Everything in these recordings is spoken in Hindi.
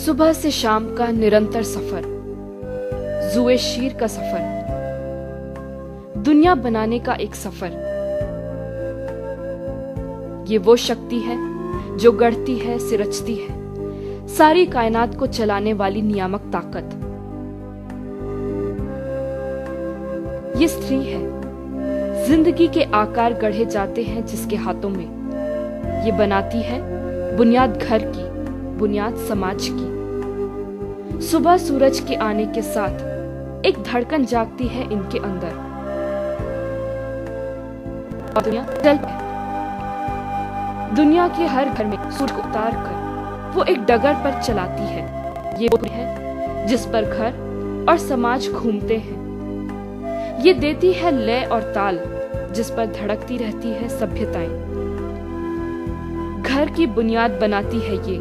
सुबह से शाम का निरंतर सफर, जुए शीर का सफर, दुनिया बनाने का एक सफर। ये वो शक्ति है जो गढ़ती है, सिरचती है सारी कायनात को चलाने वाली नियामक ताकत। ये स्त्री है, जिंदगी के आकार गढ़े जाते हैं जिसके हाथों में। ये बनाती है बुनियाद घर की, बुनियाद समाज की। सुबह सूरज के आने के साथ एक धड़कन जागती है इनके अंदर। दुनिया के हर घर में सूरज को उतार कर वो एक डगर पर चलाती है। ये वो है जिस पर घर और समाज घूमते हैं। ये देती है लय और ताल जिस पर धड़कती रहती है सभ्यताएं। घर की बुनियाद बनाती है ये,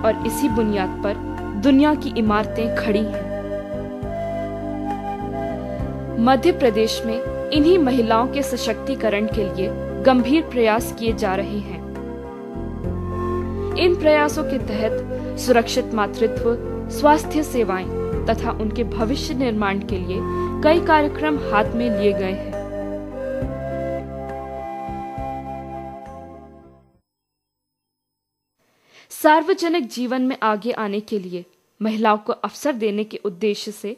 और इसी बुनियाद पर दुनिया की इमारतें खड़ी हैं। मध्य प्रदेश में इन्हीं महिलाओं के सशक्तिकरण के लिए गंभीर प्रयास किए जा रहे हैं। इन प्रयासों के तहत सुरक्षित मातृत्व, स्वास्थ्य सेवाएं तथा उनके भविष्य निर्माण के लिए कई कार्यक्रम हाथ में लिए गए हैं। सार्वजनिक जीवन में आगे आने के लिए महिलाओं को अवसर देने के उद्देश्य से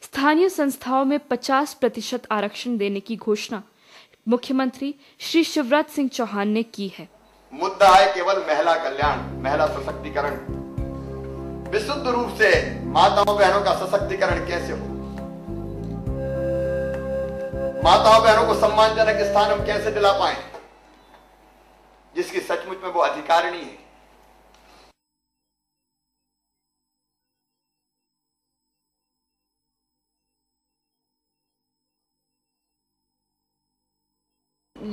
स्थानीय संस्थाओं में 50% आरक्षण देने की घोषणा मुख्यमंत्री श्री शिवराज सिंह चौहान ने की है। मुद्दा है केवल महिला कल्याण, महिला सशक्तिकरण। विशुद्ध रूप से माताओं बहनों का सशक्तिकरण कैसे हो, माताओं बहनों को सम्मानजनक स्थान हम कैसे दिला पाए जिसकी सचमुच में वो अधिकारिणी है।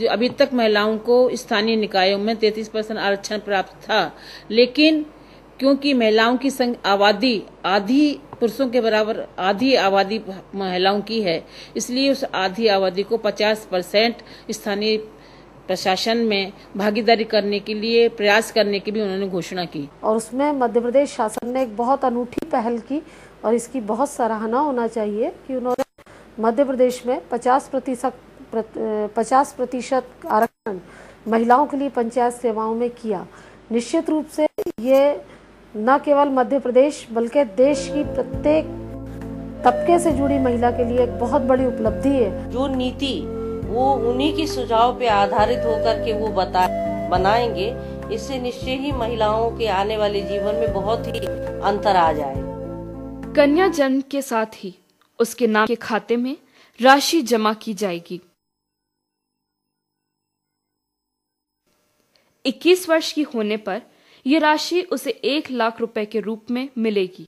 अभी तक महिलाओं को स्थानीय निकायों में 33% आरक्षण प्राप्त था, लेकिन क्योंकि महिलाओं की आबादी आधी पुरुषों के बराबर आधी आबादी महिलाओं की है, इसलिए उस आधी आबादी को 50% स्थानीय प्रशासन में भागीदारी करने के लिए प्रयास करने की भी उन्होंने घोषणा की। और उसमें मध्य प्रदेश शासन ने एक बहुत अनूठी पहल की और इसकी बहुत सराहना होना चाहिए कि उन्होंने मध्य प्रदेश में 50% आरक्षण महिलाओं के लिए पंचायत सेवाओं में किया। निश्चित रूप से ये न केवल मध्य प्रदेश बल्कि देश की प्रत्येक तबके से जुड़ी महिला के लिए एक बहुत बड़ी उपलब्धि है। जो नीति वो उन्हीं के सुझाव पे आधारित होकर के वो बनाएंगे, इससे निश्चय ही महिलाओं के आने वाले जीवन में बहुत ही अंतर आ जाए। कन्या जन्म के साथ ही उसके नाम के खाते में राशि जमा की जाएगी। 21 वर्ष की होने पर यह राशि उसे 1 लाख रुपए के रूप में मिलेगी।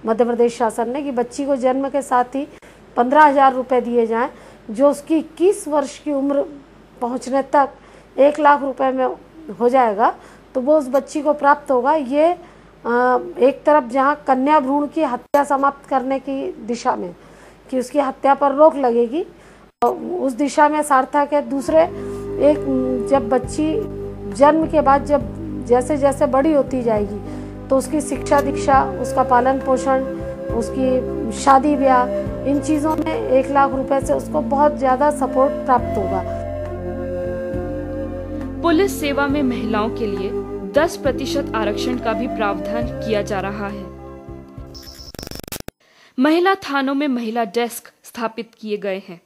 मध्य प्रदेश शासन ने कि बच्ची को जन्म के साथ ही 15,000 रुपए दिए जाएं, जो उसकी 21 वर्ष की उम्र पहुंचने तक 1 लाख रुपए में हो जाएगा, तो वो उस बच्ची को प्राप्त होगा। ये एक तरफ जहां कन्या भ्रूण की हत्या समाप्त करने की दिशा में कि उसकी हत्या पर रोक लगेगी, उस दिशा में सार्थक है। दूसरे एक जब बच्ची जन्म के बाद जब जैसे जैसे बड़ी होती जाएगी तो उसकी शिक्षा दीक्षा, उसका पालन पोषण, उसकी शादी ब्याह, इन चीजों में 1 लाख रुपए से उसको बहुत ज्यादा सपोर्ट प्राप्त होगा। पुलिस सेवा में महिलाओं के लिए 10% आरक्षण का भी प्रावधान किया जा रहा है। महिला थानों में महिला डेस्क स्थापित किए गए हैं।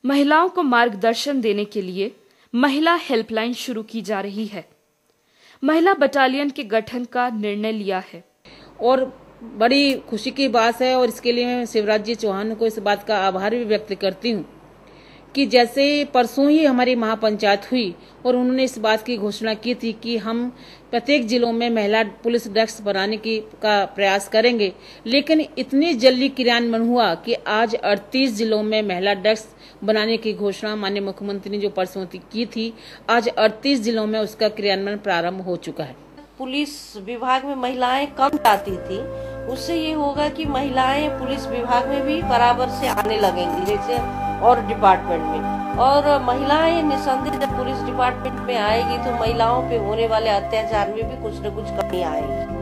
महिलाओं को मार्गदर्शन देने के लिए महिला हेल्पलाइन शुरू की जा रही है। महिला बटालियन के गठन का निर्णय लिया है और बड़ी खुशी की बात है, और इसके लिए मैं शिवराज जी चौहान को इस बात का आभार भी व्यक्त करती हूँ कि जैसे परसों ही हमारी महापंचायत हुई और उन्होंने इस बात की घोषणा की थी कि हम प्रत्येक जिलों में महिला पुलिस डेस्क बनाने का प्रयास करेंगे, लेकिन इतनी जल्दी क्रियान्वयन हुआ कि आज 38 जिलों में महिला डेस्क बनाने की घोषणा माननीय मुख्यमंत्री ने जो परसों की थी, आज 38 जिलों में उसका क्रियान्वयन प्रारंभ हो चुका है। पुलिस विभाग में महिलाएं कम जाती थी, उससे ये होगा कि महिलाएं पुलिस विभाग में भी बराबर से आने लगेंगी। जैसे और डिपार्टमेंट में। और महिलाएं निसंदेह जब पुलिस डिपार्टमेंट में आएगी तो महिलाओं पे होने वाले अत्याचार में भी कुछ न कुछ कमी आएगी।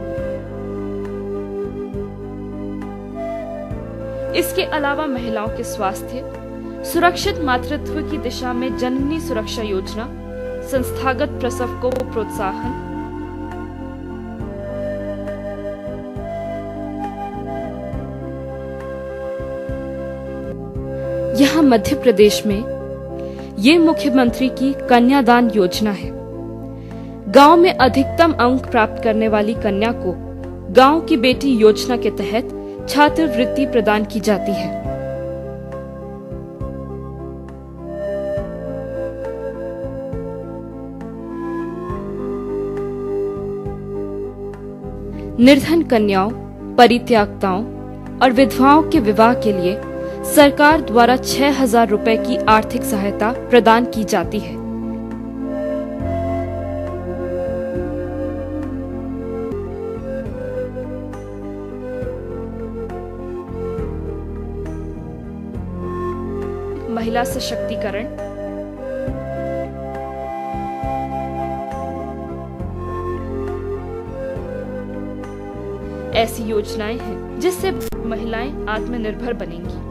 इसके अलावा महिलाओं के स्वास्थ्य, सुरक्षित मातृत्व की दिशा में जननी सुरक्षा योजना, संस्थागत प्रसव को प्रोत्साहन, यहाँ मध्य प्रदेश में ये मुख्यमंत्री की कन्यादान योजना है। गांव में अधिकतम अंक प्राप्त करने वाली कन्या को गांव की बेटी योजना के तहत छात्रवृत्ति प्रदान की जाती है। निर्धन कन्याओं, परित्यक्ताओं और विधवाओं के विवाह के लिए सरकार द्वारा 6,000 रुपए की आर्थिक सहायता प्रदान की जाती है। महिला सशक्तिकरण, ऐसी योजनाएं हैं जिससे महिलाएं आत्मनिर्भर बनेंगी।